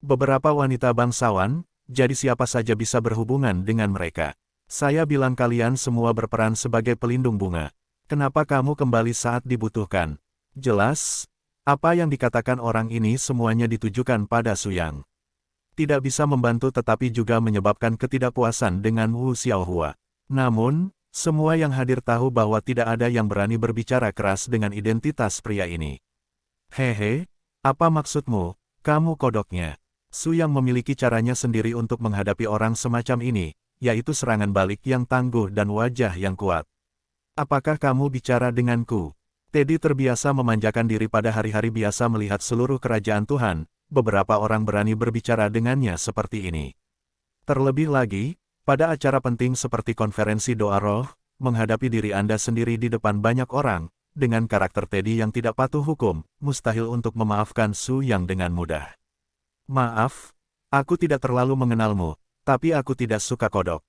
beberapa wanita bangsawan, jadi siapa saja bisa berhubungan dengan mereka. Saya bilang kalian semua berperan sebagai pelindung bunga. Kenapa kamu kembali saat dibutuhkan? Jelas, apa yang dikatakan orang ini semuanya ditujukan pada Su Yang. Tidak bisa membantu tetapi juga menyebabkan ketidakpuasan dengan Wu Xiaohua. Namun, semua yang hadir tahu bahwa tidak ada yang berani berbicara keras dengan identitas pria ini. Hehe, apa maksudmu, kamu kodoknya? Su Yang memiliki caranya sendiri untuk menghadapi orang semacam ini, yaitu serangan balik yang tangguh dan wajah yang kuat. Apakah kamu bicara denganku? Teddy terbiasa memanjakan diri pada hari-hari biasa melihat seluruh kerajaan Tuhan, beberapa orang berani berbicara dengannya seperti ini. Terlebih lagi, pada acara penting seperti konferensi doa roh, menghadapi diri Anda sendiri di depan banyak orang, dengan karakter Teddy yang tidak patuh hukum, mustahil untuk memaafkan Su Yang dengan mudah. Maaf, aku tidak terlalu mengenalmu, tapi aku tidak suka kodok.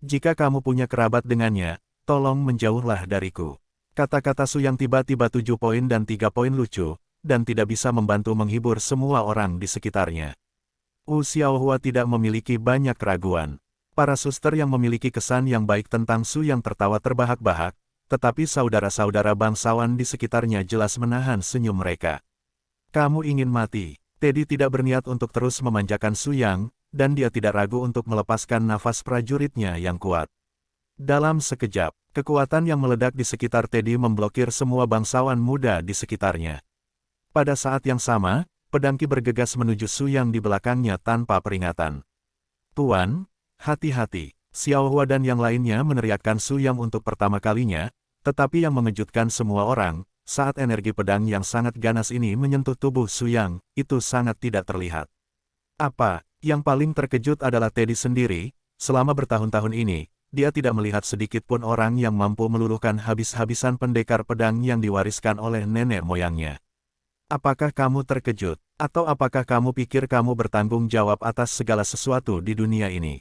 Jika kamu punya kerabat dengannya, tolong menjauhlah dariku. Kata-kata Su Yang tiba-tiba 7 poin dan 3 poin lucu, dan tidak bisa membantu menghibur semua orang di sekitarnya. Wu Xiaohua tidak memiliki banyak keraguan. Para suster yang memiliki kesan yang baik tentang Su Yang tertawa terbahak-bahak, tetapi saudara-saudara bangsawan di sekitarnya jelas menahan senyum mereka. Kamu ingin mati. Teddy tidak berniat untuk terus memanjakan Su Yang, dan dia tidak ragu untuk melepaskan nafas prajuritnya yang kuat. Dalam sekejap, kekuatan yang meledak di sekitar Teddy memblokir semua bangsawan muda di sekitarnya. Pada saat yang sama, pedang Qi bergegas menuju Su Yang di belakangnya tanpa peringatan. Tuan, hati-hati, Xiaohua dan yang lainnya meneriakkan Su Yang untuk pertama kalinya, tetapi yang mengejutkan semua orang, saat energi pedang yang sangat ganas ini menyentuh tubuh Su Yang, itu sangat tidak terlihat. Apa, yang paling terkejut adalah Teddy sendiri, selama bertahun-tahun ini, dia tidak melihat sedikit pun orang yang mampu meluluhkan habis-habisan pendekar pedang yang diwariskan oleh nenek moyangnya. Apakah kamu terkejut, atau apakah kamu pikir kamu bertanggung jawab atas segala sesuatu di dunia ini?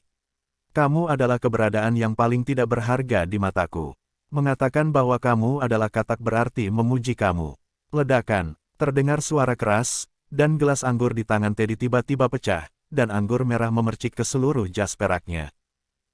Kamu adalah keberadaan yang paling tidak berharga di mataku. Mengatakan bahwa kamu adalah katak berarti memuji kamu. Ledakan, terdengar suara keras, dan gelas anggur di tangan Teddy tiba-tiba pecah, dan anggur merah memercik ke seluruh jas peraknya.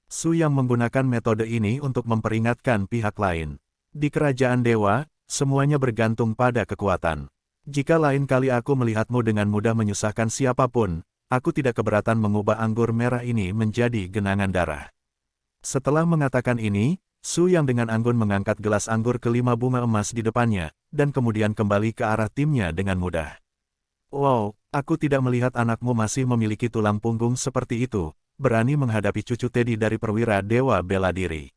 Su Yang menggunakan metode ini untuk memperingatkan pihak lain. Di kerajaan dewa, semuanya bergantung pada kekuatan. Jika lain kali aku melihatmu dengan mudah menyusahkan siapapun, aku tidak keberatan mengubah anggur merah ini menjadi genangan darah. Setelah mengatakan ini, Su Yang dengan anggun mengangkat gelas anggur ke-5 bunga emas di depannya, dan kemudian kembali ke arah timnya dengan mudah. Wow, aku tidak melihat anakmu masih memiliki tulang punggung seperti itu, berani menghadapi cucu Teddy dari perwira dewa bela diri.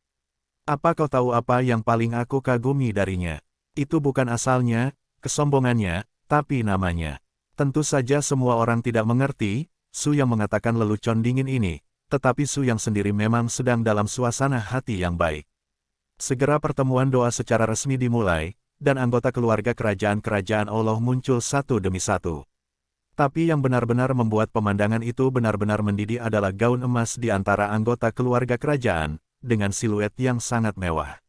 Apa kau tahu apa yang paling aku kagumi darinya? Itu bukan asalnya, kesombongannya, tapi namanya. Tentu saja semua orang tidak mengerti, Su Yang mengatakan lelucon dingin ini, tetapi Su Yang sendiri memang sedang dalam suasana hati yang baik. Segera pertemuan doa secara resmi dimulai, dan anggota keluarga kerajaan-kerajaan Allah muncul satu demi satu. Tapi yang benar-benar membuat pemandangan itu benar-benar mendidih adalah gaun emas di antara anggota keluarga kerajaan, dengan siluet yang sangat mewah.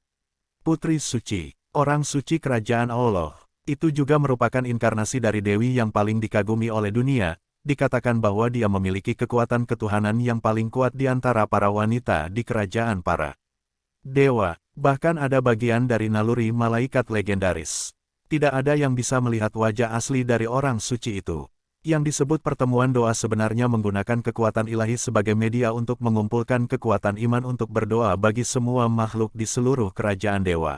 Putri Suci, orang suci kerajaan Allah. Itu juga merupakan inkarnasi dari Dewi yang paling dikagumi oleh dunia, dikatakan bahwa dia memiliki kekuatan ketuhanan yang paling kuat di antara para wanita di kerajaan para dewa, bahkan ada bagian dari naluri malaikat legendaris. Tidak ada yang bisa melihat wajah asli dari orang suci itu. Yang disebut pertemuan doa sebenarnya menggunakan kekuatan ilahi sebagai media untuk mengumpulkan kekuatan iman untuk berdoa bagi semua makhluk di seluruh kerajaan dewa.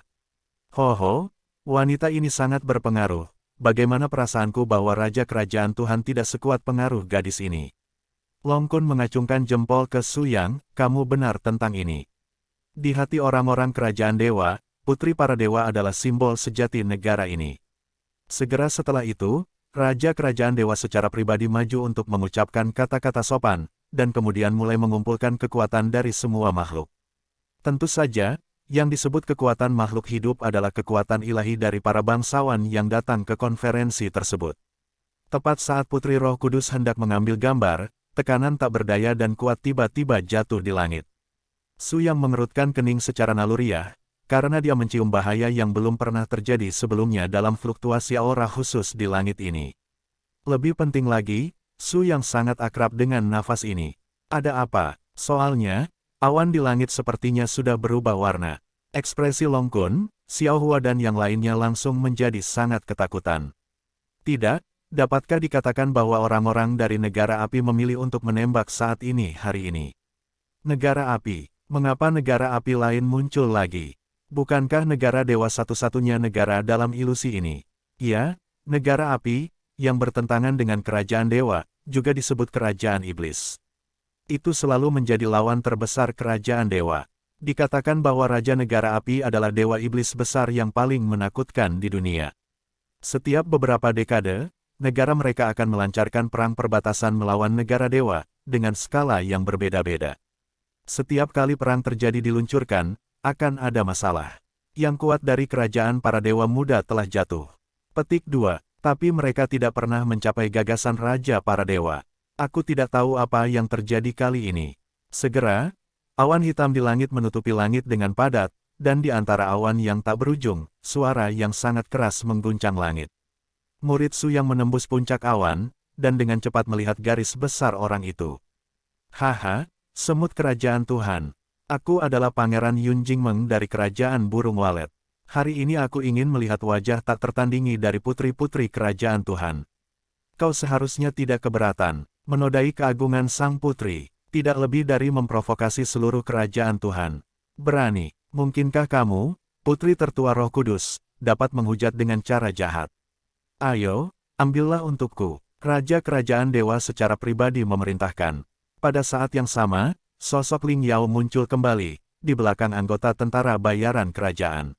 Ho, wanita ini sangat berpengaruh. Bagaimana perasaanku bahwa Raja Kerajaan Tuhan tidak sekuat pengaruh gadis ini? Long Kun mengacungkan jempol ke Su Yang, kamu benar tentang ini. Di hati orang-orang kerajaan dewa, putri para dewa adalah simbol sejati negara ini. Segera setelah itu, Raja Kerajaan Dewa secara pribadi maju untuk mengucapkan kata-kata sopan, dan kemudian mulai mengumpulkan kekuatan dari semua makhluk. Tentu saja, yang disebut kekuatan makhluk hidup adalah kekuatan ilahi dari para bangsawan yang datang ke konferensi tersebut. Tepat saat Putri Roh Kudus hendak mengambil gambar, tekanan tak berdaya dan kuat tiba-tiba jatuh di langit. Su Yang mengerutkan kening secara naluriah, karena dia mencium bahaya yang belum pernah terjadi sebelumnya dalam fluktuasi aura khusus di langit ini. Lebih penting lagi, Su yang sangat akrab dengan nafas ini. Ada apa? Soalnya, awan di langit sepertinya sudah berubah warna. Ekspresi Long Kun, Xiao Hua dan yang lainnya langsung menjadi sangat ketakutan. Tidak, dapatkah dikatakan bahwa orang-orang dari negara api memilih untuk menembak saat ini hari ini? Negara api, mengapa negara api lain muncul lagi? Bukankah negara dewa satu-satunya negara dalam ilusi ini? Ya, negara api, yang bertentangan dengan kerajaan dewa, juga disebut kerajaan iblis. Itu selalu menjadi lawan terbesar kerajaan dewa. Dikatakan bahwa Raja Negara Api adalah dewa iblis besar yang paling menakutkan di dunia. Setiap beberapa dekade, negara mereka akan melancarkan perang perbatasan melawan negara dewa, dengan skala yang berbeda-beda. Setiap kali perang terjadi diluncurkan, akan ada masalah. Yang kuat dari kerajaan para dewa muda telah jatuh. Petik 2. Tapi mereka tidak pernah mencapai gagasan Raja para dewa. Aku tidak tahu apa yang terjadi kali ini. Segera, awan hitam di langit menutupi langit dengan padat, dan di antara awan yang tak berujung, suara yang sangat keras mengguncang langit. Murid Su yang menembus puncak awan, dan dengan cepat melihat garis besar orang itu. Haha, semut kerajaan Tuhan. Aku adalah Pangeran Yun Jingmeng dari kerajaan Burung Walet. Hari ini aku ingin melihat wajah tak tertandingi dari putri-putri kerajaan Tuhan. Kau seharusnya tidak keberatan, menodai keagungan sang putri. Tidak lebih dari memprovokasi seluruh kerajaan Tuhan. Berani, mungkinkah kamu, putri tertua Roh Kudus, dapat menghujat dengan cara jahat? Ayo, ambillah untukku. Raja kerajaan dewa secara pribadi memerintahkan. Pada saat yang sama, sosok Ling Yao muncul kembali, di belakang anggota tentara bayaran kerajaan.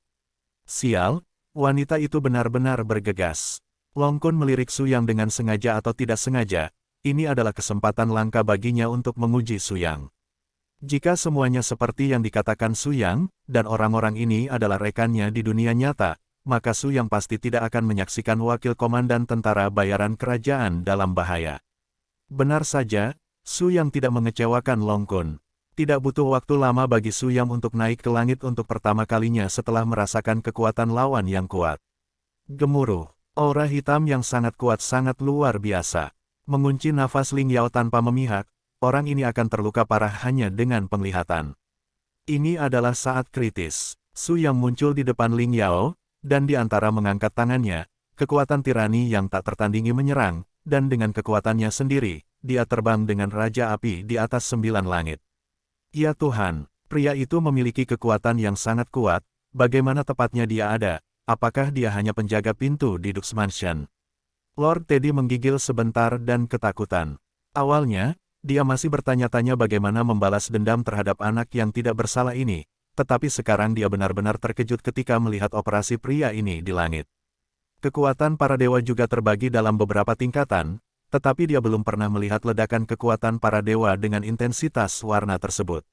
Sial, wanita itu benar-benar bergegas. Long Kun melirik Su Yang dengan sengaja atau tidak sengaja. Ini adalah kesempatan langka baginya untuk menguji Su Yang. Jika semuanya seperti yang dikatakan Su Yang, dan orang-orang ini adalah rekannya di dunia nyata, maka Su Yang pasti tidak akan menyaksikan wakil komandan tentara bayaran kerajaan dalam bahaya. Benar saja, Su Yang tidak mengecewakan Long Kun. Tidak butuh waktu lama bagi Su Yang untuk naik ke langit untuk pertama kalinya setelah merasakan kekuatan lawan yang kuat. Gemuruh, aura hitam yang sangat kuat sangat luar biasa. Mengunci nafas Ling Yao tanpa memihak, orang ini akan terluka parah hanya dengan penglihatan. Ini adalah saat kritis. Su Yang muncul di depan Ling Yao, dan di antara mengangkat tangannya, kekuatan tirani yang tak tertandingi menyerang, dan dengan kekuatannya sendiri, dia terbang dengan Raja Api di atas 9 langit. Ya Tuhan, pria itu memiliki kekuatan yang sangat kuat, bagaimana tepatnya dia ada, apakah dia hanya penjaga pintu di Dux Mansion? Lord Teddy menggigil sebentar dan ketakutan. Awalnya, dia masih bertanya-tanya bagaimana membalas dendam terhadap anak yang tidak bersalah ini, tetapi sekarang dia benar-benar terkejut ketika melihat operasi pria ini di langit. Kekuatan para dewa juga terbagi dalam beberapa tingkatan, tetapi dia belum pernah melihat ledakan kekuatan para dewa dengan intensitas warna tersebut.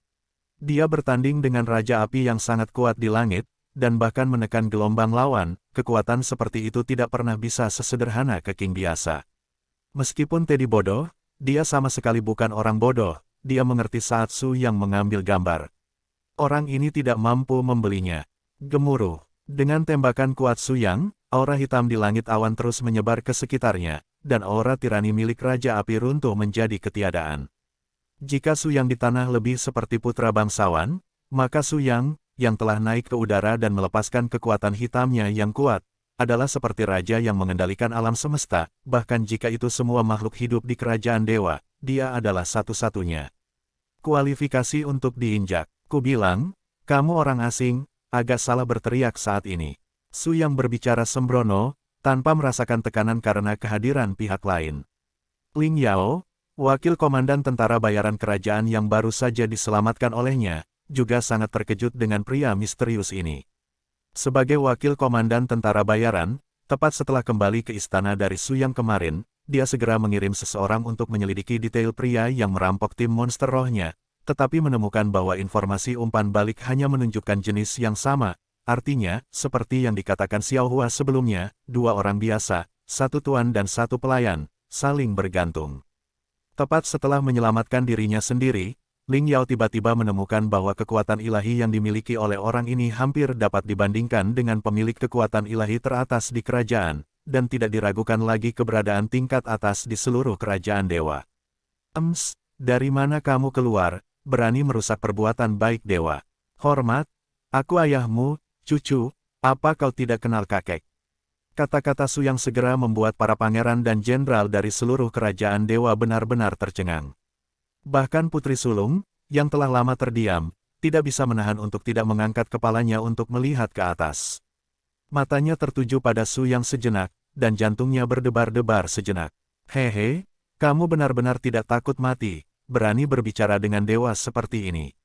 Dia bertanding dengan Raja Api yang sangat kuat di langit, dan bahkan menekan gelombang lawan, kekuatan seperti itu tidak pernah bisa sesederhana Keking biasa. Meskipun Teddy bodoh, dia sama sekali bukan orang bodoh, dia mengerti saat Su Yang mengambil gambar. Orang ini tidak mampu membelinya. Gemuruh. Dengan tembakan kuat Su Yang, aura hitam di langit awan terus menyebar ke sekitarnya, dan aura tirani milik Raja Api runtuh menjadi ketiadaan. Jika Su Yang di tanah lebih seperti putra bangsawan, maka Su Yang, yang telah naik ke udara dan melepaskan kekuatan hitamnya yang kuat, adalah seperti raja yang mengendalikan alam semesta, bahkan jika itu semua makhluk hidup di kerajaan dewa, dia adalah satu-satunya. Kualifikasi untuk diinjak. Ku bilang, kamu orang asing, agak salah berteriak saat ini. Su Yang berbicara sembrono, tanpa merasakan tekanan karena kehadiran pihak lain. Ling Yao, wakil komandan tentara bayaran kerajaan yang baru saja diselamatkan olehnya, juga sangat terkejut dengan pria misterius ini. Sebagai wakil komandan tentara bayaran, tepat setelah kembali ke istana dari Su Yang kemarin, dia segera mengirim seseorang untuk menyelidiki detail pria yang merampok tim monster rohnya, tetapi menemukan bahwa informasi umpan balik hanya menunjukkan jenis yang sama, artinya, seperti yang dikatakan Xiao Hua sebelumnya, 2 orang biasa, 1 tuan dan 1 pelayan, saling bergantung. Tepat setelah menyelamatkan dirinya sendiri, Ling Yao tiba-tiba menemukan bahwa kekuatan ilahi yang dimiliki oleh orang ini hampir dapat dibandingkan dengan pemilik kekuatan ilahi teratas di kerajaan, dan tidak diragukan lagi keberadaan tingkat atas di seluruh kerajaan dewa. Dari mana kamu keluar, berani merusak perbuatan baik dewa? Hormat, aku ayahmu, cucu, apa kau tidak kenal kakek? Kata-kata Su yang segera membuat para pangeran dan jenderal dari seluruh kerajaan dewa benar-benar tercengang. Bahkan Putri Sulung, yang telah lama terdiam, tidak bisa menahan untuk tidak mengangkat kepalanya untuk melihat ke atas. Matanya tertuju pada Su yang sejenak, dan jantungnya berdebar-debar sejenak. Hehe, kamu benar-benar tidak takut mati, berani berbicara dengan dewa seperti ini.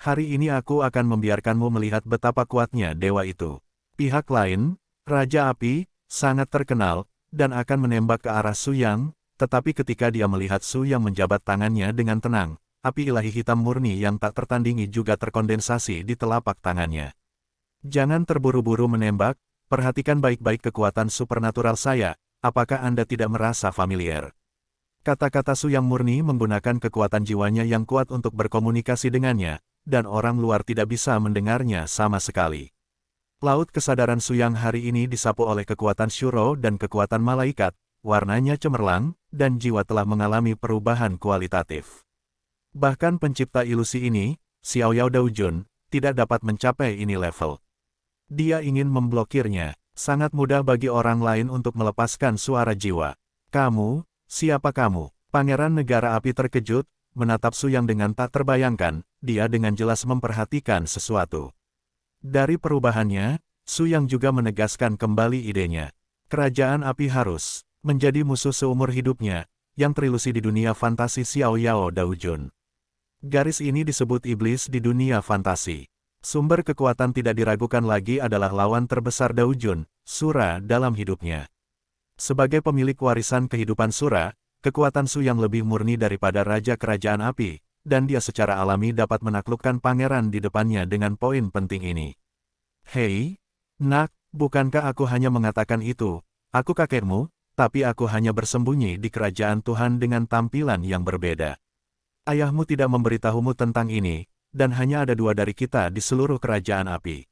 Hari ini aku akan membiarkanmu melihat betapa kuatnya dewa itu. Pihak lain, Raja Api, sangat terkenal, dan akan menembak ke arah Su Yang, tetapi ketika dia melihat Su Yang menjabat tangannya dengan tenang, api ilahi hitam murni yang tak tertandingi juga terkondensasi di telapak tangannya. Jangan terburu-buru menembak, perhatikan baik-baik kekuatan supernatural saya, apakah Anda tidak merasa familiar? Kata-kata Su Yang murni menggunakan kekuatan jiwanya yang kuat untuk berkomunikasi dengannya, dan orang luar tidak bisa mendengarnya sama sekali. Laut kesadaran Su Yang hari ini disapu oleh kekuatan Shuro dan kekuatan malaikat, warnanya cemerlang, dan jiwa telah mengalami perubahan kualitatif. Bahkan pencipta ilusi ini, Xiao Yao Daojun, tidak dapat mencapai ini level. Dia ingin memblokirnya, sangat mudah bagi orang lain untuk melepaskan suara jiwa. Kamu, siapa kamu? Pangeran Negara Api terkejut, menatap Su Yang dengan tak terbayangkan, dia dengan jelas memperhatikan sesuatu. Dari perubahannya, Su Yang juga menegaskan kembali idenya. Kerajaan Api harus menjadi musuh seumur hidupnya, yang terilusi di dunia fantasi Xiao Yao Daojun. Garis ini disebut iblis di dunia fantasi. Sumber kekuatan tidak diragukan lagi adalah lawan terbesar Daojun, Sura dalam hidupnya. Sebagai pemilik warisan kehidupan Sura, kekuatan Su Yang lebih murni daripada Raja Kerajaan Api, dan dia secara alami dapat menaklukkan pangeran di depannya dengan poin penting ini. Hei, nak, bukankah aku hanya mengatakan itu? Aku kakekmu, tapi aku hanya bersembunyi di kerajaan Tuhan dengan tampilan yang berbeda. Ayahmu tidak memberitahumu tentang ini, dan hanya ada 2 dari kita di seluruh kerajaan api.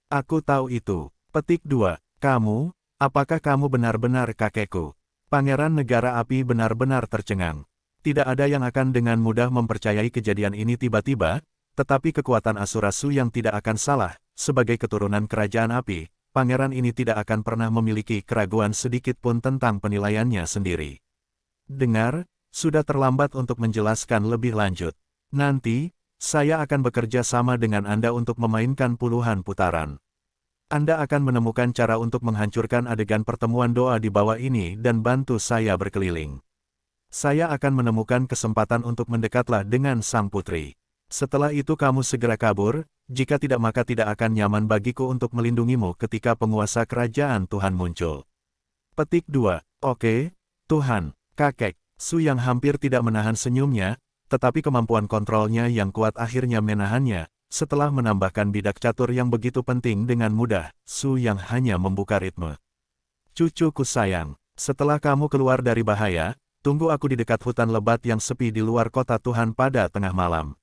Aku tahu itu. Petik 2. Kamu, apakah kamu benar-benar kakekku? Pangeran Negara Api benar-benar tercengang. Tidak ada yang akan dengan mudah mempercayai kejadian ini tiba-tiba, tetapi kekuatan Asura Su yang tidak akan salah, sebagai keturunan kerajaan api, pangeran ini tidak akan pernah memiliki keraguan sedikit pun tentang penilaiannya sendiri. Dengar, sudah terlambat untuk menjelaskan lebih lanjut. Nanti, saya akan bekerja sama dengan Anda untuk memainkan puluhan putaran. Anda akan menemukan cara untuk menghancurkan adegan pertemuan doa di bawah ini dan bantu saya berkeliling. Saya akan menemukan kesempatan untuk mendekatlah dengan sang putri. Setelah itu kamu segera kabur, jika tidak maka tidak akan nyaman bagiku untuk melindungimu ketika penguasa kerajaan Tuhan muncul. Petik 2. Oke, Tuhan, kakek. Su yang hampir tidak menahan senyumnya, tetapi kemampuan kontrolnya yang kuat akhirnya menahannya. Setelah menambahkan bidak catur yang begitu penting dengan mudah, Su yang hanya membuka ritme. Cucuku sayang, setelah kamu keluar dari bahaya, tunggu aku di dekat hutan lebat yang sepi di luar kota Tuhan pada tengah malam.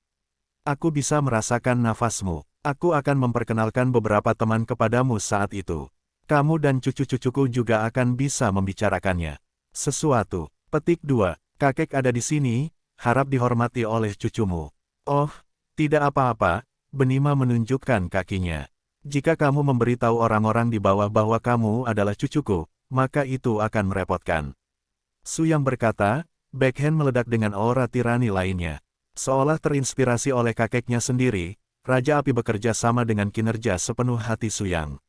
Aku bisa merasakan nafasmu. Aku akan memperkenalkan beberapa teman kepadamu saat itu. Kamu dan cucu-cucuku juga akan bisa membicarakannya. Sesuatu. Petik 2. Kakek ada di sini, harap dihormati oleh cucumu. Oh, tidak apa-apa. Benima menunjukkan kakinya. Jika kamu memberitahu orang-orang di bawah bahwa kamu adalah cucuku, maka itu akan merepotkan. Su yang berkata, backhand meledak dengan aura tirani lainnya. Seolah terinspirasi oleh kakeknya sendiri, Raja Api bekerja sama dengan kinerja sepenuh hati Su Yang.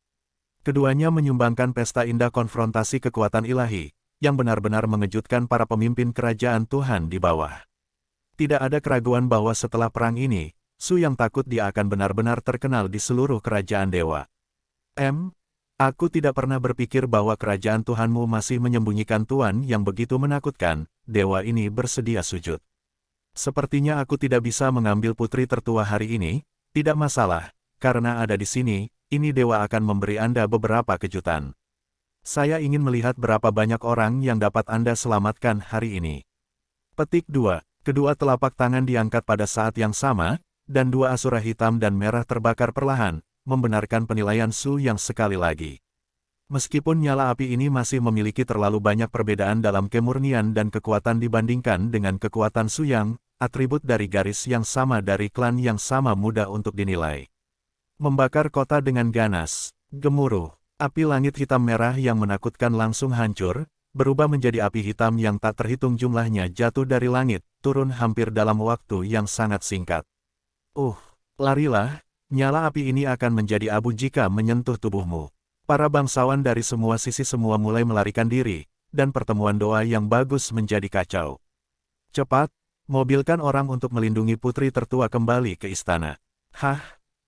Keduanya menyumbangkan pesta indah konfrontasi kekuatan ilahi, yang benar-benar mengejutkan para pemimpin kerajaan Tuhan di bawah. Tidak ada keraguan bahwa setelah perang ini, Su yang takut dia akan benar-benar terkenal di seluruh kerajaan dewa. Aku tidak pernah berpikir bahwa kerajaan Tuhanmu masih menyembunyikan Tuan yang begitu menakutkan. Dewa ini bersedia sujud. Sepertinya aku tidak bisa mengambil putri tertua hari ini, tidak masalah, karena ada di sini, ini dewa akan memberi Anda beberapa kejutan. Saya ingin melihat berapa banyak orang yang dapat Anda selamatkan hari ini. Petik 2. Kedua telapak tangan diangkat pada saat yang sama, dan 2 asura hitam dan merah terbakar perlahan, membenarkan penilaian Su yang sekali lagi. Meskipun nyala api ini masih memiliki terlalu banyak perbedaan dalam kemurnian dan kekuatan dibandingkan dengan kekuatan Su Yang, atribut dari garis yang sama dari klan yang sama mudah untuk dinilai. Membakar kota dengan ganas, gemuruh, api langit hitam merah yang menakutkan langsung hancur, berubah menjadi api hitam yang tak terhitung jumlahnya jatuh dari langit, turun hampir dalam waktu yang sangat singkat. Larilah, nyala api ini akan menjadi abu jika menyentuh tubuhmu. Para bangsawan dari semua sisi semua mulai melarikan diri, dan pertemuan doa yang bagus menjadi kacau. Cepat, mobilkan orang untuk melindungi putri tertua kembali ke istana.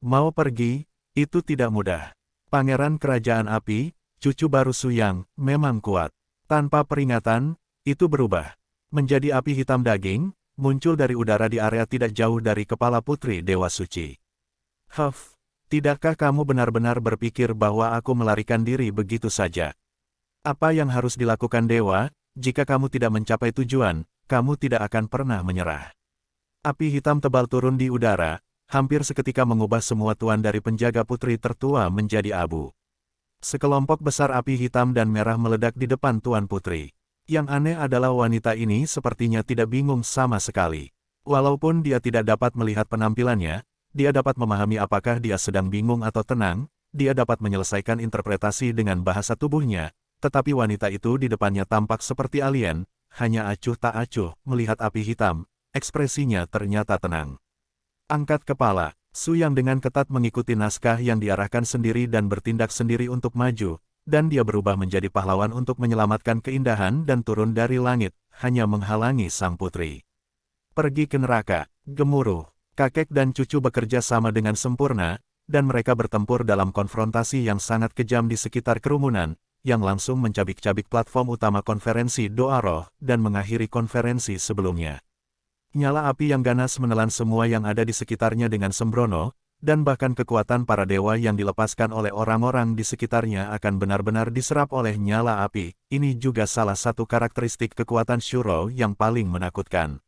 Mau pergi, itu tidak mudah. Pangeran Kerajaan Api, cucu baru Su Yang, memang kuat. Tanpa peringatan, itu berubah menjadi api hitam daging, muncul dari udara di area tidak jauh dari kepala putri Dewa Suci. Tidakkah kamu benar-benar berpikir bahwa aku melarikan diri begitu saja? Apa yang harus dilakukan dewa, jika kamu tidak mencapai tujuan, kamu tidak akan pernah menyerah. Api hitam tebal turun di udara, hampir seketika mengubah semua tuan dari penjaga putri tertua menjadi abu. Sekelompok besar api hitam dan merah meledak di depan tuan putri. Yang aneh adalah wanita ini sepertinya tidak bingung sama sekali. Walaupun dia tidak dapat melihat penampilannya, dia dapat memahami apakah dia sedang bingung atau tenang, dia dapat menyelesaikan interpretasi dengan bahasa tubuhnya, tetapi wanita itu di depannya tampak seperti alien, hanya acuh tak acuh melihat api hitam, ekspresinya ternyata tenang. Angkat kepala, Su Yang dengan ketat mengikuti naskah yang diarahkan sendiri dan bertindak sendiri untuk maju, dan dia berubah menjadi pahlawan untuk menyelamatkan keindahan dan turun dari langit, hanya menghalangi sang putri. Pergi ke neraka, gemuruh. Kakek dan cucu bekerja sama dengan sempurna, dan mereka bertempur dalam konfrontasi yang sangat kejam di sekitar kerumunan, yang langsung mencabik-cabik platform utama konferensi doa roh dan mengakhiri konferensi sebelumnya. Nyala api yang ganas menelan semua yang ada di sekitarnya dengan sembrono, dan bahkan kekuatan para dewa yang dilepaskan oleh orang-orang di sekitarnya akan benar-benar diserap oleh nyala api. Ini juga salah satu karakteristik kekuatan Shuro yang paling menakutkan.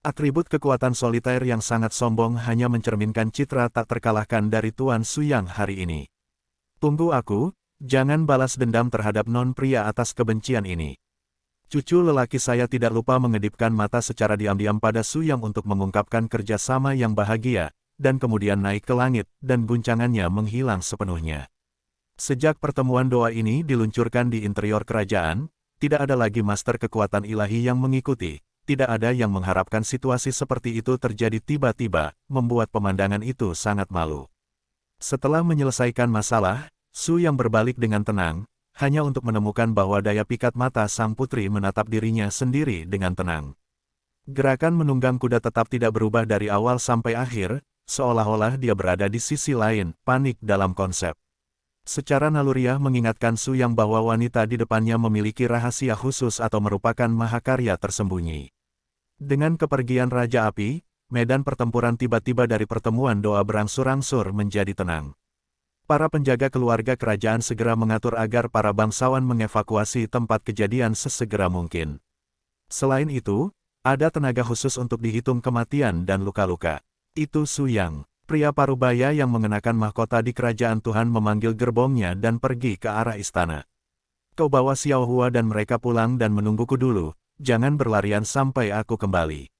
Atribut kekuatan soliter yang sangat sombong hanya mencerminkan citra tak terkalahkan dari Tuan Su Yang hari ini. Tunggu aku, jangan balas dendam terhadap non pria atas kebencian ini. Cucu lelaki saya tidak lupa mengedipkan mata secara diam-diam pada Su Yang untuk mengungkapkan kerjasama yang bahagia, dan kemudian naik ke langit, dan guncangannya menghilang sepenuhnya. Sejak pertemuan doa ini diluncurkan di interior kerajaan, tidak ada lagi master kekuatan ilahi yang mengikuti. Tidak ada yang mengharapkan situasi seperti itu terjadi tiba-tiba, membuat pemandangan itu sangat malu. Setelah menyelesaikan masalah, Su Yang berbalik dengan tenang, hanya untuk menemukan bahwa daya pikat mata sang putri menatap dirinya sendiri dengan tenang. Gerakan menunggang kuda tetap tidak berubah dari awal sampai akhir, seolah-olah dia berada di sisi lain, panik dalam konsep. Secara naluriah mengingatkan Su Yang bahwa wanita di depannya memiliki rahasia khusus atau merupakan mahakarya tersembunyi. Dengan kepergian Raja Api, medan pertempuran tiba-tiba dari pertemuan doa berangsur-angsur menjadi tenang. Para penjaga keluarga kerajaan segera mengatur agar para bangsawan mengevakuasi tempat kejadian sesegera mungkin. Selain itu, ada tenaga khusus untuk dihitung kematian dan luka-luka. Itu Su Yang, pria parubaya yang mengenakan mahkota di kerajaan Tuhan memanggil gerbongnya dan pergi ke arah istana. Kau bawa Xiao Hua dan mereka pulang dan menungguku dulu. Jangan berlarian sampai aku kembali.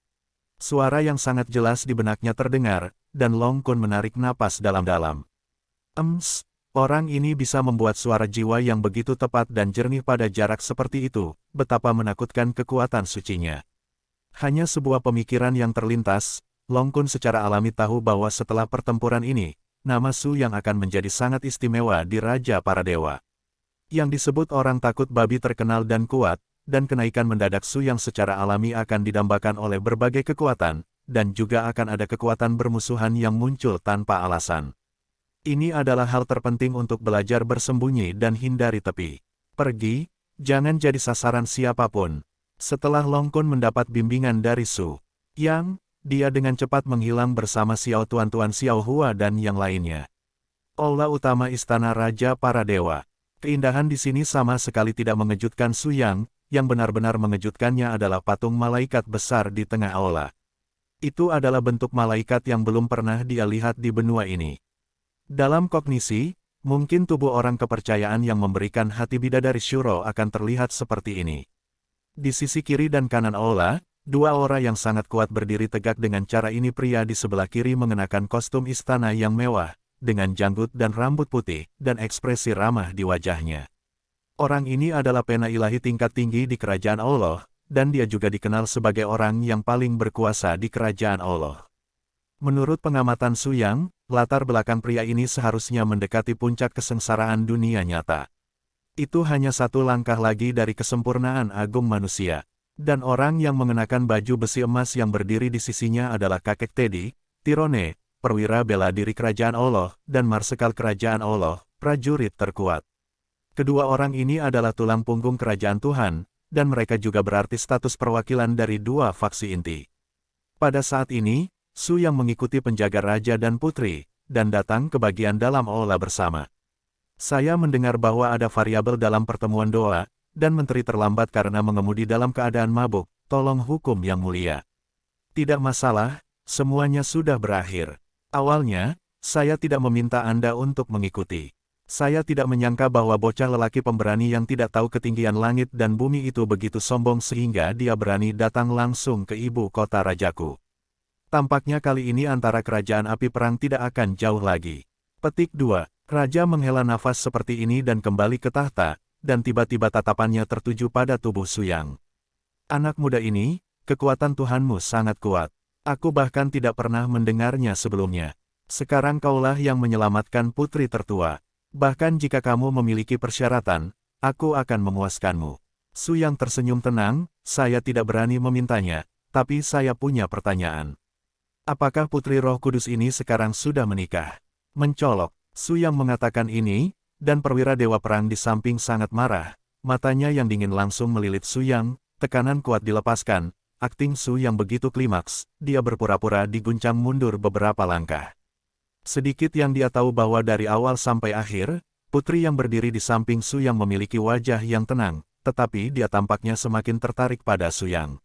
Suara yang sangat jelas di benaknya terdengar, dan Long Kun menarik napas dalam-dalam. Orang ini bisa membuat suara jiwa yang begitu tepat dan jernih pada jarak seperti itu, betapa menakutkan kekuatan sucinya. Hanya sebuah pemikiran yang terlintas, Long Kun secara alami tahu bahwa setelah pertempuran ini, nama Su Yang akan menjadi sangat istimewa di Raja para Dewa. Yang disebut orang takut babi terkenal dan kuat, dan kenaikan mendadak Su Yang secara alami akan didambakan oleh berbagai kekuatan, dan juga akan ada kekuatan bermusuhan yang muncul tanpa alasan. Ini adalah hal terpenting untuk belajar bersembunyi dan hindari tepi. Pergi, jangan jadi sasaran siapapun. Setelah Long Kun mendapat bimbingan dari Su Yang, dia dengan cepat menghilang bersama Xiao Tuan-Tuan Xiao Hua dan yang lainnya. Aula utama Istana Raja para Dewa. Keindahan di sini sama sekali tidak mengejutkan Su Yang. Yang benar-benar mengejutkannya adalah patung malaikat besar di tengah aula. Itu adalah bentuk malaikat yang belum pernah dia lihat di benua ini. Dalam kognisi, Mungkin tubuh orang kepercayaan yang memberikan hati bidadari Shuro akan terlihat seperti ini. Di sisi kiri dan kanan aula, dua aura yang sangat kuat berdiri tegak dengan cara ini. Pria di sebelah kiri mengenakan kostum istana yang mewah, dengan janggut dan rambut putih, dan ekspresi ramah di wajahnya. Orang ini adalah pena ilahi tingkat tinggi di kerajaan Allah, dan dia juga dikenal sebagai orang yang paling berkuasa di kerajaan Allah. Menurut pengamatan Su Yang, latar belakang pria ini seharusnya mendekati puncak kesengsaraan dunia nyata. Itu hanya satu langkah lagi dari kesempurnaan agung manusia. Dan orang yang mengenakan baju besi emas yang berdiri di sisinya adalah kakek Teddy, Tirone, perwira bela diri kerajaan Allah, dan marsekal kerajaan Allah, prajurit terkuat. Kedua orang ini adalah tulang punggung kerajaan Tuhan, dan mereka juga berarti status perwakilan dari dua faksi inti. Pada saat ini, Su Yang mengikuti penjaga raja dan putri, dan datang ke bagian dalam aula bersama. Saya mendengar bahwa ada variabel dalam pertemuan doa, dan menteri terlambat karena mengemudi dalam keadaan mabuk. Tolong hukum yang mulia. Tidak masalah, semuanya sudah berakhir. Awalnya, saya tidak meminta Anda untuk mengikuti. Saya tidak menyangka bahwa bocah lelaki pemberani yang tidak tahu ketinggian langit dan bumi itu begitu sombong sehingga dia berani datang langsung ke ibu kota rajaku. Tampaknya kali ini antara kerajaan api perang tidak akan jauh lagi. Petik 2. Raja menghela nafas seperti ini dan kembali ke tahta, dan tiba-tiba tatapannya tertuju pada tubuh Su Yang. Anak muda ini, kekuatan Tuhanmu sangat kuat. Aku bahkan tidak pernah mendengarnya sebelumnya. Sekarang kaulah yang menyelamatkan putri tertua. Bahkan jika kamu memiliki persyaratan, aku akan memuaskanmu. Su Yang tersenyum tenang, saya tidak berani memintanya, tapi saya punya pertanyaan. Apakah putri Roh Kudus ini sekarang sudah menikah? Mencolok, Su Yang mengatakan ini, dan perwira dewa perang di samping sangat marah. Matanya yang dingin langsung melilit Su Yang, tekanan kuat dilepaskan. Akting Su Yang begitu klimaks, dia berpura-pura diguncang mundur beberapa langkah. Sedikit yang dia tahu bahwa dari awal sampai akhir, putri yang berdiri di samping Su Yang memiliki wajah yang tenang, tetapi dia tampaknya semakin tertarik pada Su Yang.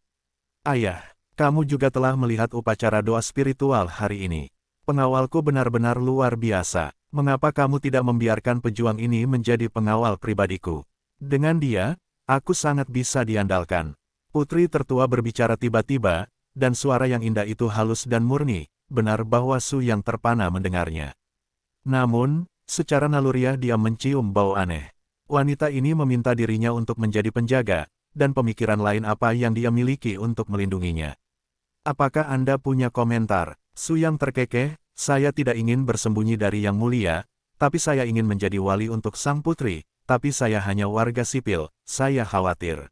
Ayah. Kamu juga telah melihat upacara doa spiritual hari ini. Pengawalku benar-benar luar biasa. Mengapa kamu tidak membiarkan pejuang ini menjadi pengawal pribadiku? Dengan dia, aku sangat bisa diandalkan. Putri tertua berbicara tiba-tiba, dan suara yang indah itu halus dan murni. Benar bahwa Su Yang terpana mendengarnya. Namun, secara naluriah dia mencium bau aneh. Wanita ini meminta dirinya untuk menjadi penjaga, dan pemikiran lain apa yang dia miliki untuk melindunginya. Apakah Anda punya komentar? Su Yang terkekeh, saya tidak ingin bersembunyi dari Yang Mulia, tapi saya ingin menjadi wali untuk sang putri, tapi saya hanya warga sipil, saya khawatir.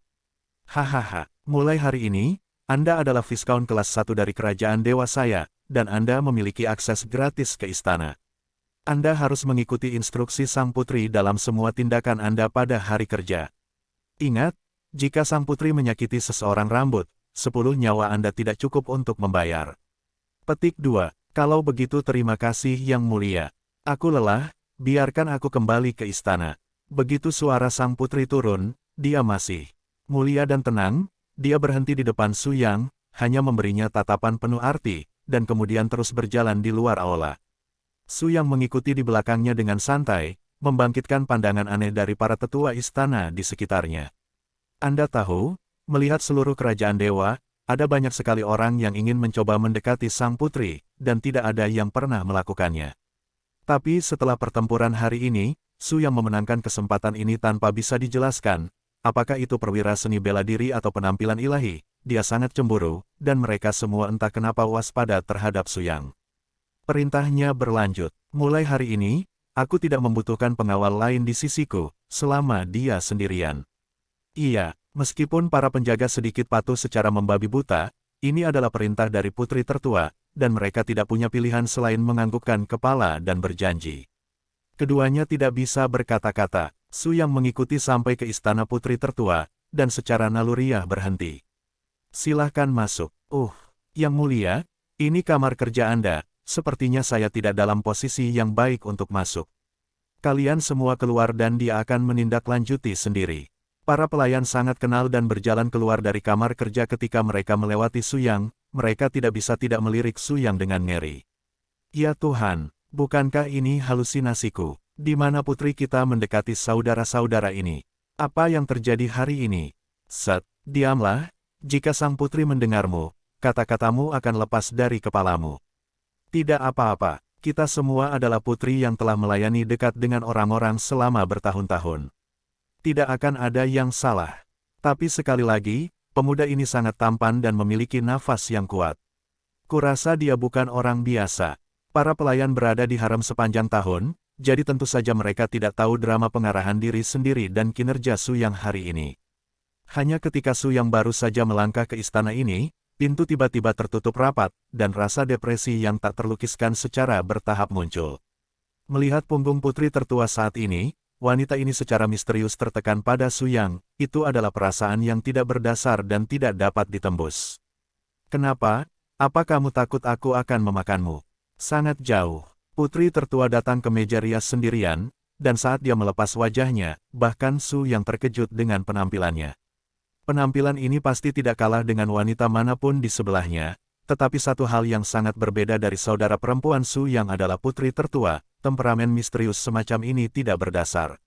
Hahaha, mulai hari ini, Anda adalah Viscount kelas 1 dari kerajaan dewa saya, dan Anda memiliki akses gratis ke istana. Anda harus mengikuti instruksi sang putri dalam semua tindakan Anda pada hari kerja. Ingat, jika sang putri menyakiti seseorang rambut, 10 nyawa Anda tidak cukup untuk membayar. Petik 2. Kalau begitu terima kasih Yang Mulia. Aku lelah, biarkan aku kembali ke istana. Begitu suara sang putri turun, dia masih mulia dan tenang, dia berhenti di depan Su Yang, hanya memberinya tatapan penuh arti, dan kemudian terus berjalan di luar aula. Su Yang mengikuti di belakangnya dengan santai, membangkitkan pandangan aneh dari para tetua istana di sekitarnya. Anda tahu, melihat seluruh kerajaan dewa, ada banyak sekali orang yang ingin mencoba mendekati sang putri, dan tidak ada yang pernah melakukannya. Tapi setelah pertempuran hari ini, Su Yang memenangkan kesempatan ini tanpa bisa dijelaskan, apakah itu perwira seni bela diri atau penampilan ilahi, dia sangat cemburu, dan mereka semua entah kenapa waspada terhadap Su Yang. Perintahnya berlanjut, mulai hari ini, aku tidak membutuhkan pengawal lain di sisiku, selama dia sendirian. Iya. Meskipun para penjaga sedikit patuh secara membabi buta, ini adalah perintah dari putri tertua, dan mereka tidak punya pilihan selain menganggukkan kepala dan berjanji. Keduanya tidak bisa berkata-kata. Su Yang mengikuti sampai ke istana putri tertua, dan secara naluriah berhenti. Silahkan masuk. Yang Mulia, ini kamar kerja Anda, sepertinya saya tidak dalam posisi yang baik untuk masuk. Kalian semua keluar dan dia akan menindaklanjuti sendiri. Para pelayan sangat kenal dan berjalan keluar dari kamar kerja ketika mereka melewati Su Yang, mereka tidak bisa tidak melirik Su Yang dengan ngeri. Ya Tuhan, bukankah ini halusinasiku? Di mana putri kita mendekati saudara-saudara ini? Apa yang terjadi hari ini? Set, diamlah, jika sang putri mendengarmu, kata-katamu akan lepas dari kepalamu. Tidak apa-apa, kita semua adalah putri yang telah melayani dekat dengan orang-orang selama bertahun-tahun. Tidak akan ada yang salah. Tapi sekali lagi, pemuda ini sangat tampan dan memiliki nafas yang kuat. Kurasa dia bukan orang biasa. Para pelayan berada di harem sepanjang tahun, jadi tentu saja mereka tidak tahu drama pengarahan diri sendiri dan kinerja Su Yang hari ini. Hanya ketika Su Yang baru saja melangkah ke istana ini, pintu tiba-tiba tertutup rapat, dan rasa depresi yang tak terlukiskan secara bertahap muncul. Melihat punggung putri tertua saat ini, wanita ini secara misterius tertekan pada Su Yang, itu adalah perasaan yang tidak berdasar dan tidak dapat ditembus. Kenapa? Apa kamu takut aku akan memakanmu? Sangat jauh. Putri tertua datang ke meja rias sendirian, dan saat dia melepas wajahnya, bahkan Su Yang terkejut dengan penampilannya. Penampilan ini pasti tidak kalah dengan wanita manapun di sebelahnya, tetapi satu hal yang sangat berbeda dari saudara perempuan Su Yang adalah putri tertua, temperamen misterius semacam ini tidak berdasar.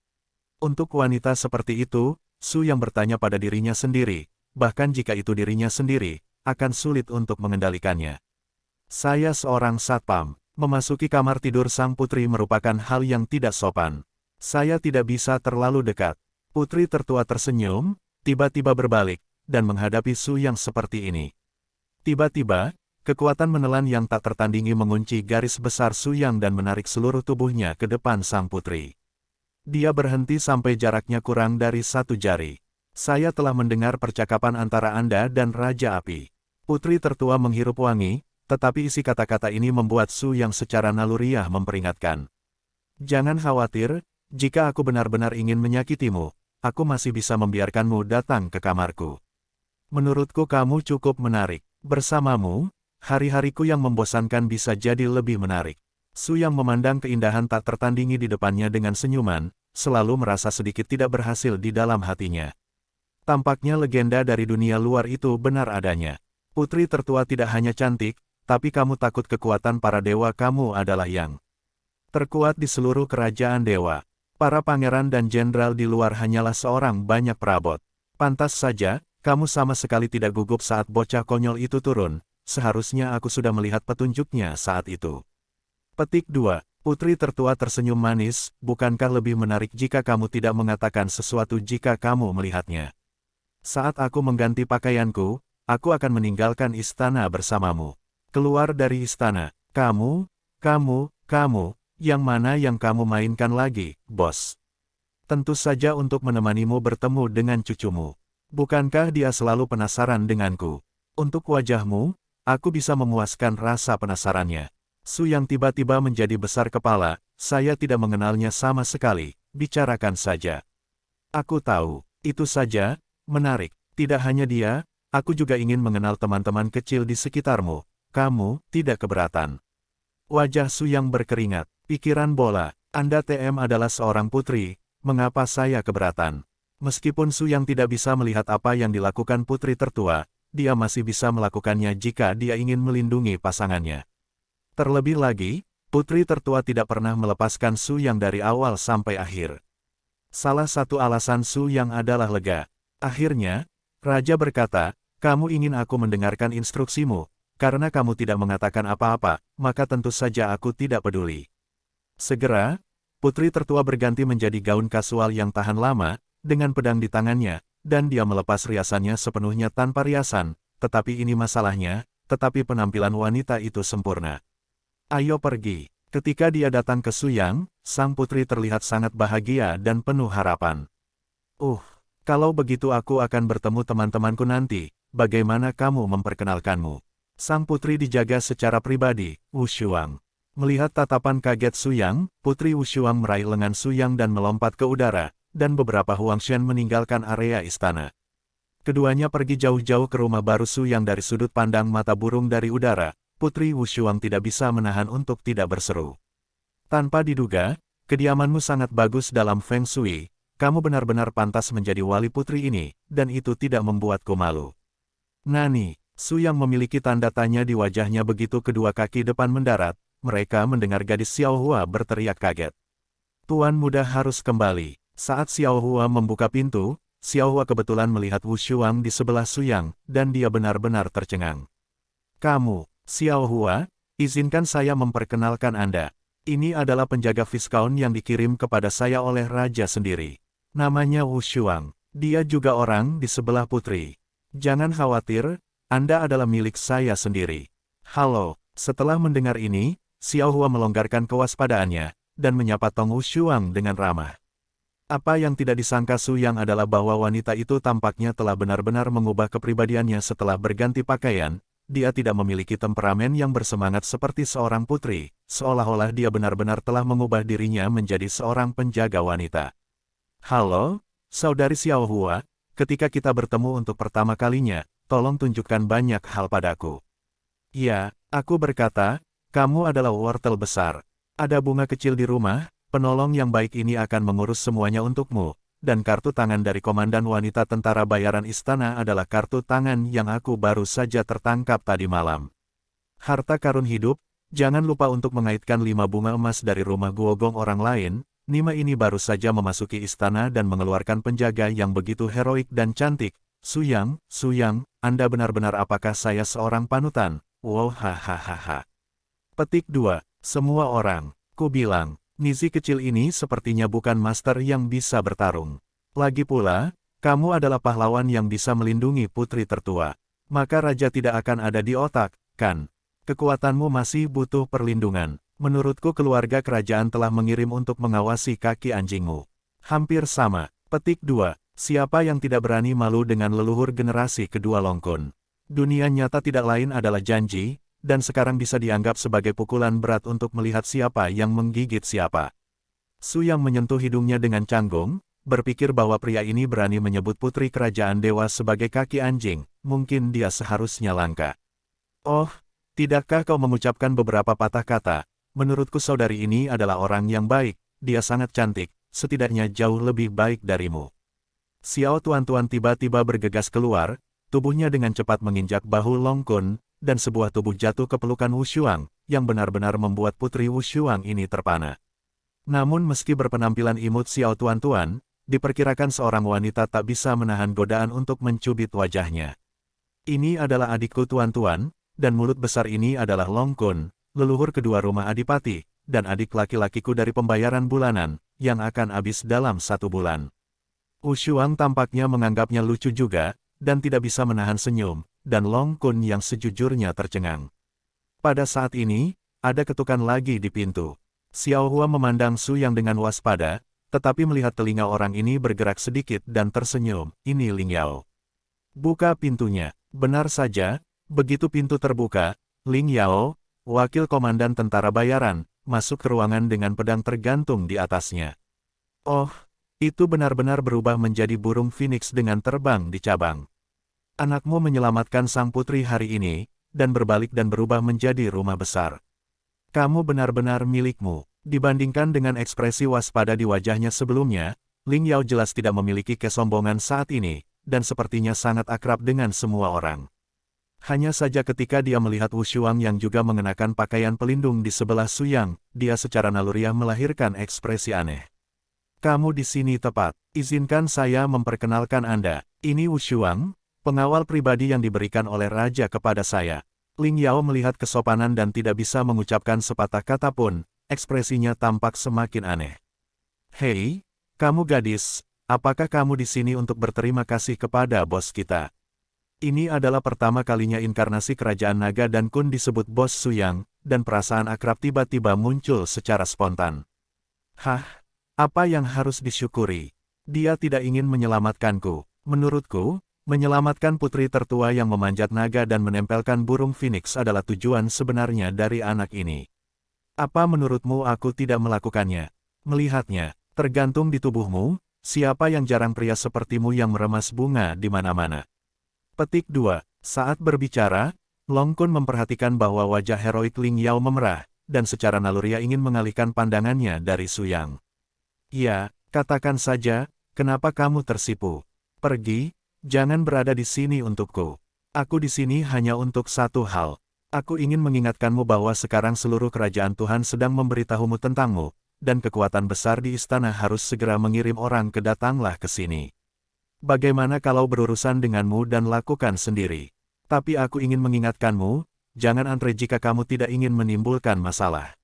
Untuk wanita seperti itu, Su Yang bertanya pada dirinya sendiri, bahkan jika itu dirinya sendiri, akan sulit untuk mengendalikannya. Saya seorang satpam. Memasuki kamar tidur sang putri merupakan hal yang tidak sopan. Saya tidak bisa terlalu dekat. Putri tertua tersenyum, tiba-tiba berbalik, dan menghadapi Su Yang seperti ini. Tiba-tiba, kekuatan menelan yang tak tertandingi mengunci garis besar Su Yang dan menarik seluruh tubuhnya ke depan sang putri. Dia berhenti sampai jaraknya kurang dari 1 jari. Saya telah mendengar percakapan antara Anda dan Raja Api. Putri tertua menghirup wangi, tetapi isi kata-kata ini membuat Su Yang secara naluriah memperingatkan. Jangan khawatir, jika aku benar-benar ingin menyakitimu, aku masih bisa membiarkanmu datang ke kamarku. Menurutku kamu cukup menarik. Bersamamu, hari-hariku yang membosankan bisa jadi lebih menarik. Su Yang memandang keindahan tak tertandingi di depannya dengan senyuman, selalu merasa sedikit tidak berhasil di dalam hatinya. Tampaknya legenda dari dunia luar itu benar adanya. Putri tertua tidak hanya cantik, tapi kamu takut kekuatan para dewa kamu adalah yang terkuat di seluruh kerajaan dewa. Para pangeran dan jenderal di luar hanyalah seorang banyak perabot. Pantas saja, kamu sama sekali tidak gugup saat bocah konyol itu turun, seharusnya aku sudah melihat petunjuknya saat itu. Petik 2. Putri tertua tersenyum manis, bukankah lebih menarik jika kamu tidak mengatakan sesuatu jika kamu melihatnya? Saat aku mengganti pakaianku, aku akan meninggalkan istana bersamamu. Keluar dari istana, kamu, yang mana yang kamu mainkan lagi, bos? Tentu saja untuk menemanimu bertemu dengan cucumu. Bukankah dia selalu penasaran denganku? Untuk wajahmu, aku bisa memuaskan rasa penasarannya. Su Yang tiba-tiba menjadi besar kepala, saya tidak mengenalnya sama sekali, bicarakan saja. Aku tahu, itu saja, menarik, tidak hanya dia, aku juga ingin mengenal teman-teman kecil di sekitarmu. Kamu tidak keberatan? Wajah Su Yang berkeringat. Pikiran bola. Anda TM adalah seorang putri, mengapa saya keberatan? Meskipun Su Yang tidak bisa melihat apa yang dilakukan putri tertua, dia masih bisa melakukannya jika dia ingin melindungi pasangannya. Terlebih lagi, putri tertua tidak pernah melepaskan Su Yang dari awal sampai akhir. Salah satu alasan Su Yang adalah lega. Akhirnya, Raja berkata, kamu ingin aku mendengarkan instruksimu. Karena kamu tidak mengatakan apa-apa, maka tentu saja aku tidak peduli. Segera, putri tertua berganti menjadi gaun kasual yang tahan lama, dengan pedang di tangannya, dan dia melepas riasannya sepenuhnya tanpa riasan, tetapi ini masalahnya, tetapi penampilan wanita itu sempurna. Ayo pergi. Ketika dia datang ke Su Yang, sang putri terlihat sangat bahagia dan penuh harapan. Kalau begitu aku akan bertemu teman-temanku nanti, bagaimana kamu memperkenalkanmu? Sang putri dijaga secara pribadi, Wu Shuang. Melihat tatapan kaget Su Yang, putri Wu Shuang meraih lengan Su Yang dan melompat ke udara, dan beberapa Huangshan meninggalkan area istana. Keduanya pergi jauh-jauh ke rumah baru Su Yang dari sudut pandang mata burung dari udara, putri Wu Shuang tidak bisa menahan untuk tidak berseru. Tanpa diduga, kediamanmu sangat bagus dalam Feng Shui, kamu benar-benar pantas menjadi wali putri ini, dan itu tidak membuatku malu. Nani? Su Yang memiliki tanda tanya di wajahnya begitu kedua kaki depan mendarat, mereka mendengar gadis Xiaohua berteriak kaget. Tuan muda harus kembali. Saat Xiao Hua membuka pintu, Xiao Hua kebetulan melihat Wu Shuang di sebelah Suyang, dan dia benar-benar tercengang. Kamu, Xiao Hua, izinkan saya memperkenalkan Anda. Ini adalah penjaga Viscount yang dikirim kepada saya oleh Raja sendiri. Namanya Wu Shuang. Dia juga orang di sebelah putri. Jangan khawatir, Anda adalah milik saya sendiri. Halo, setelah mendengar ini, Xiao Hua melonggarkan kewaspadaannya, dan menyapa Tong Wu Shuang dengan ramah. Apa yang tidak disangka Suyang adalah bahwa wanita itu tampaknya telah benar-benar mengubah kepribadiannya setelah berganti pakaian. Dia tidak memiliki temperamen yang bersemangat seperti seorang putri, seolah-olah dia benar-benar telah mengubah dirinya menjadi seorang penjaga wanita. Halo, Saudari Xiao Hua, ketika kita bertemu untuk pertama kalinya, tolong tunjukkan banyak hal padaku. Ya, aku berkata, kamu adalah wortel besar. Ada bunga kecil di rumah. Penolong yang baik ini akan mengurus semuanya untukmu, dan kartu tangan dari Komandan Wanita Tentara Bayaran Istana adalah kartu tangan yang aku baru saja tertangkap tadi malam. Harta karun hidup, jangan lupa untuk mengaitkan 5 bunga emas dari rumah Guogong orang lain. Nima ini baru saja memasuki istana dan mengeluarkan penjaga yang begitu heroik dan cantik. Suyang, Anda benar-benar apakah saya seorang panutan? Wow, hahaha. Petik 2. Semua orang, ku bilang. Nizi kecil ini sepertinya bukan master yang bisa bertarung. Lagi pula, kamu adalah pahlawan yang bisa melindungi putri tertua. Maka raja tidak akan ada di otak, kan? Kekuatanmu masih butuh perlindungan. Menurutku keluarga kerajaan telah mengirim untuk mengawasi kaki anjingmu. Hampir sama. Petik 2. Siapa yang tidak berani malu dengan leluhur generasi kedua Long Kun? Dunia nyata tidak lain adalah janji, dan sekarang bisa dianggap sebagai pukulan berat untuk melihat siapa yang menggigit siapa. Suyang menyentuh hidungnya dengan canggung, berpikir bahwa pria ini berani menyebut putri kerajaan dewa sebagai kaki anjing, mungkin dia seharusnya langka. Oh, tidakkah kau mengucapkan beberapa patah kata? Menurutku saudari ini adalah orang yang baik, dia sangat cantik, setidaknya jauh lebih baik darimu. Xiao Tuan-Tuan tiba-tiba bergegas keluar, tubuhnya dengan cepat menginjak bahu Long Kun, dan sebuah tubuh jatuh ke pelukan Wu Shuang, yang benar-benar membuat putri Wu Shuang ini terpana. Namun meski berpenampilan imut Xiao Tuan-Tuan, diperkirakan seorang wanita tak bisa menahan godaan untuk mencubit wajahnya. Ini adalah adikku Tuan-Tuan, dan mulut besar ini adalah Long Kun, leluhur kedua rumah adipati, dan adik laki-lakiku dari pembayaran bulanan, yang akan habis dalam 1 bulan. Wu Shuang tampaknya menganggapnya lucu juga, dan tidak bisa menahan senyum, dan Long Kun yang sejujurnya tercengang. Pada saat ini, ada ketukan lagi di pintu. Xiao Hua memandang Suyang dengan waspada, tetapi melihat telinga orang ini bergerak sedikit dan tersenyum, ini Ling Yao. Buka pintunya. Benar saja, begitu pintu terbuka, Ling Yao, wakil komandan tentara bayaran, masuk ke ruangan dengan pedang tergantung di atasnya. Oh, itu benar-benar berubah menjadi burung phoenix dengan terbang di cabang. Anakmu menyelamatkan sang putri hari ini, dan berbalik dan berubah menjadi rumah besar. Kamu benar-benar milikmu. Dibandingkan dengan ekspresi waspada di wajahnya sebelumnya, Ling Yao jelas tidak memiliki kesombongan saat ini, dan sepertinya sangat akrab dengan semua orang. Hanya saja ketika dia melihat Wu Shuang yang juga mengenakan pakaian pelindung di sebelah Suyang, dia secara naluriah melahirkan ekspresi aneh. Kamu di sini tepat. Izinkan saya memperkenalkan Anda. Ini Wu Shuang, pengawal pribadi yang diberikan oleh raja kepada saya. Ling Yao melihat kesopanan dan tidak bisa mengucapkan sepatah kata pun, ekspresinya tampak semakin aneh. Hei, kamu gadis, apakah kamu di sini untuk berterima kasih kepada bos kita? Ini adalah pertama kalinya inkarnasi kerajaan naga dan Kun disebut bos Suyang, dan perasaan akrab tiba-tiba muncul secara spontan. Hah, apa yang harus disyukuri? Dia tidak ingin menyelamatkanku. Menurutku, menyelamatkan putri tertua yang memanjat naga dan menempelkan burung phoenix adalah tujuan sebenarnya dari anak ini. Apa menurutmu aku tidak melakukannya? Melihatnya, tergantung di tubuhmu, siapa yang jarang pria sepertimu yang meremas bunga di mana-mana. Petik 2. Saat berbicara, Long Kun memperhatikan bahwa wajah heroik Ling Yao memerah, dan secara naluriah ingin mengalihkan pandangannya dari Suyang. Ya, katakan saja, kenapa kamu tersipu? Pergi. Jangan berada di sini untukku. Aku di sini hanya untuk satu hal. Aku ingin mengingatkanmu bahwa sekarang seluruh kerajaan Tuhan sedang memberitahumu tentangmu, dan kekuatan besar di istana harus segera mengirim orang ke datanglah ke sini. Bagaimana kalau berurusan denganmu dan lakukan sendiri? Tapi aku ingin mengingatkanmu, jangan antre jika kamu tidak ingin menimbulkan masalah.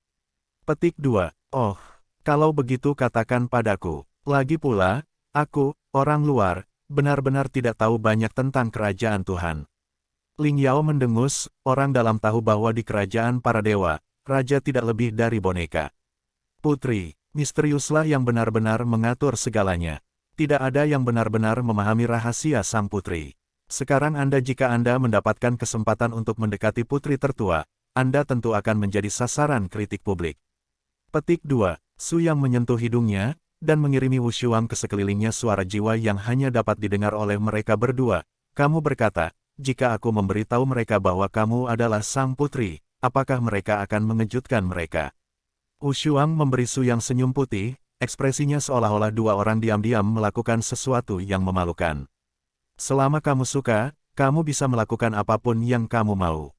Petik 2. Oh, kalau begitu katakan padaku. Lagi pula, aku, orang luar, benar-benar tidak tahu banyak tentang kerajaan Tuhan. Ling Yao mendengus, orang dalam tahu bahwa di kerajaan para dewa, raja tidak lebih dari boneka. Putri, misteriuslah yang benar-benar mengatur segalanya. Tidak ada yang benar-benar memahami rahasia sang putri. Sekarang jika Anda mendapatkan kesempatan untuk mendekati putri tertua, Anda tentu akan menjadi sasaran kritik publik. Petik 2. Su Yang menyentuh hidungnya, dan mengirimi Wu Shuang ke sekelilingnya suara jiwa yang hanya dapat didengar oleh mereka berdua. Kamu berkata, jika aku memberitahu mereka bahwa kamu adalah sang putri, apakah mereka akan mengejutkan mereka? Wu Shuang memberi Su Yang senyum putih, ekspresinya seolah-olah dua orang diam-diam melakukan sesuatu yang memalukan. Selama kamu suka, kamu bisa melakukan apapun yang kamu mau.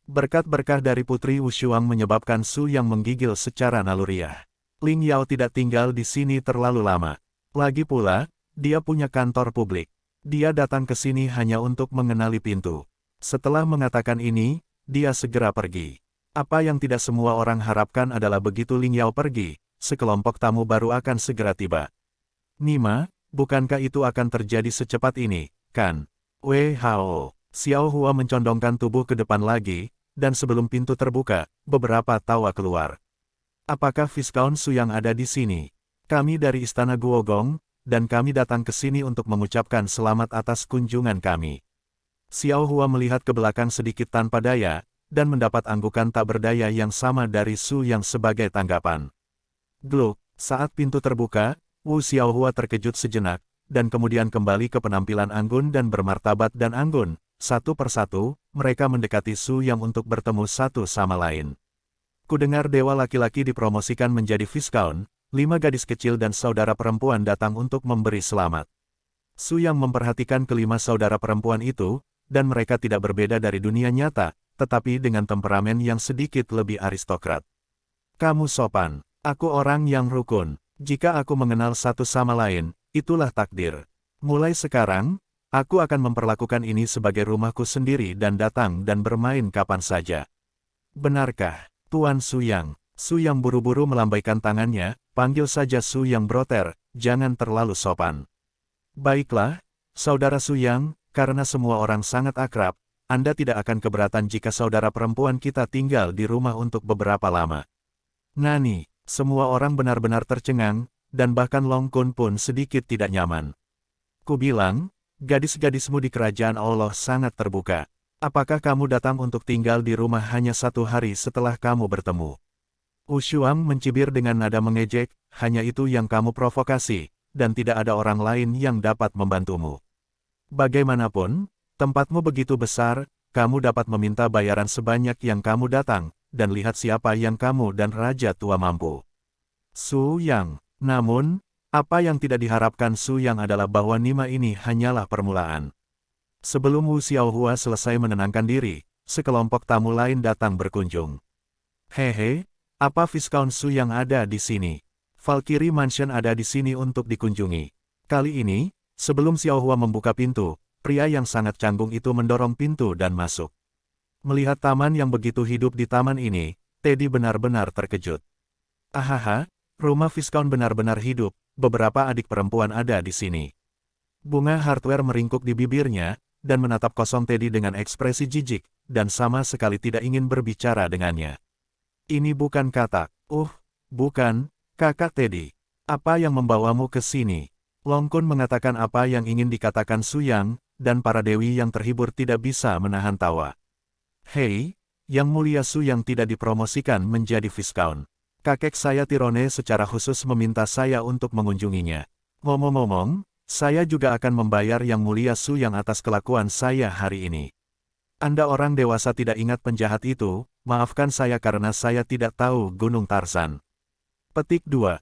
Berkat berkah dari Putri Wu Shuang menyebabkan Su Yang menggigil secara naluriah. Ling Yao tidak tinggal di sini terlalu lama. Lagi pula, dia punya kantor publik. Dia datang ke sini hanya untuk mengenali pintu. Setelah mengatakan ini, dia segera pergi. Apa yang tidak semua orang harapkan adalah begitu Ling Yao pergi, sekelompok tamu baru akan segera tiba. Nima, bukankah itu akan terjadi secepat ini, kan? Wei Hao. Xiao Hua mencondongkan tubuh ke depan lagi, dan sebelum pintu terbuka, beberapa tawa keluar. Apakah Viscount Su yang ada di sini? Kami dari Istana Guogong, dan kami datang ke sini untuk mengucapkan selamat atas kunjungan kami. Xiao Hua melihat ke belakang sedikit tanpa daya, dan mendapat anggukan tak berdaya yang sama dari Su Yang sebagai tanggapan. Gluk, saat pintu terbuka, Wu Xiao Hua terkejut sejenak, dan kemudian kembali ke penampilan anggun dan bermartabat dan anggun. Satu persatu, mereka mendekati Su Yang untuk bertemu satu sama lain. Kudengar dewa laki-laki dipromosikan menjadi Viscount, 5 gadis kecil dan saudara perempuan datang untuk memberi selamat. Su Yang memperhatikan kelima saudara perempuan itu, dan mereka tidak berbeda dari dunia nyata, tetapi dengan temperamen yang sedikit lebih aristokrat. Kamu sopan, aku orang yang rukun. Jika aku mengenal satu sama lain, itulah takdir. Mulai sekarang, aku akan memperlakukan ini sebagai rumahku sendiri dan datang dan bermain kapan saja. Benarkah, Tuan Su Yang? Su Yang buru-buru melambaikan tangannya, panggil saja Su Yang broter, jangan terlalu sopan. Baiklah, saudara Su Yang, karena semua orang sangat akrab, Anda tidak akan keberatan jika saudara perempuan kita tinggal di rumah untuk beberapa lama. Nani, semua orang benar-benar tercengang, dan bahkan Long Kun pun sedikit tidak nyaman. Ku bilang, gadis-gadismu di kerajaan Allah sangat terbuka. Apakah kamu datang untuk tinggal di rumah hanya 1 hari setelah kamu bertemu? Wu Shuang mencibir dengan nada mengejek, hanya itu yang kamu provokasi, dan tidak ada orang lain yang dapat membantumu. Bagaimanapun, tempatmu begitu besar, kamu dapat meminta bayaran sebanyak yang kamu datang, dan lihat siapa yang kamu dan Raja Tua mampu. Su Yang, namun, apa yang tidak diharapkan Su Yang adalah bahwa Nima ini hanyalah permulaan. Sebelum Wu Xiao Hua selesai menenangkan diri, sekelompok tamu lain datang berkunjung. Hehe, apa Viscount Su yang ada di sini? Valkyrie Mansion ada di sini untuk dikunjungi. Kali ini, sebelum Xiao Hua membuka pintu, pria yang sangat canggung itu mendorong pintu dan masuk. Melihat taman yang begitu hidup di taman ini, Teddy benar-benar terkejut. Ahaha, rumah Viscount benar-benar hidup, beberapa adik perempuan ada di sini. Bunga hardware meringkuk di bibirnya, dan menatap kosong Teddy dengan ekspresi jijik, dan sama sekali tidak ingin berbicara dengannya. Ini bukan katak. Bukan, kakak Teddy. Apa yang membawamu ke sini? Long Kun mengatakan apa yang ingin dikatakan Su Yang, dan para dewi yang terhibur tidak bisa menahan tawa. Hei, Yang Mulia Su yang tidak dipromosikan menjadi Viscount. Kakek saya Tirone secara khusus meminta saya untuk mengunjunginya. Ngomong-ngomong, saya juga akan membayar Yang Mulia Su yang atas kelakuan saya hari ini. Anda orang dewasa tidak ingat penjahat itu, maafkan saya karena saya tidak tahu Gunung Tarzan. Petik 2.